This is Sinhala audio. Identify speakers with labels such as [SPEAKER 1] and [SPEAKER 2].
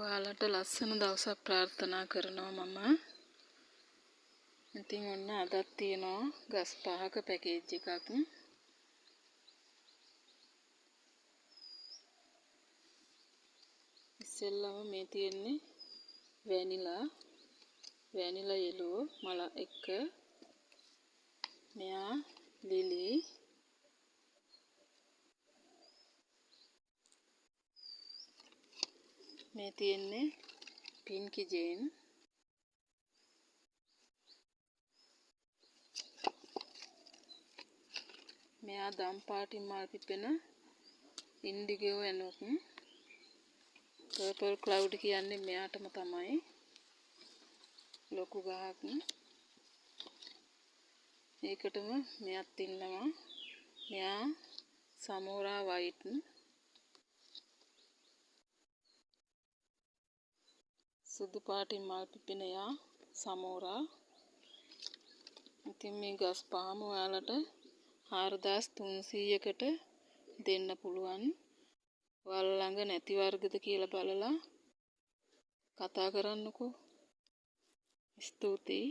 [SPEAKER 1] ඔයාලට ලස්සන දවසක් ප්‍රාර්ථනා කරනවා මම. ඉතින් ඔන්න අදත් තියෙනවා ගස් 5ක පැකේජ් එකක්. ඉස්සෙල්ලම මේ තියෙන්නේ වැනිලා yellow මල එක. මෙයා ලිලි. මේ තියෙන්නේ පින්කි ජේන්. මෙයා දම් පාටින් මල් පිපෙන ඉන්ඩිගෝ ඇනොක්. පර්පල් ක්ලවුඩ් කියන්නේ මෙයාටම තමයි. ලොකු ගහක්. ඒකටම මෙයත් ඉන්නවා. මෙයා සමෝරා වයිට්. සුදු පාටින් මල් පිපෙන යා සමෝරා. ඉතින් මේ ගස් පහම ඔයාලට 4300කට දෙන්න පුළුවන්. ඔයාලා ළඟ නැති වර්ගද කියලා බලලා කතා කරන්නකෝ. ස්තුතියි.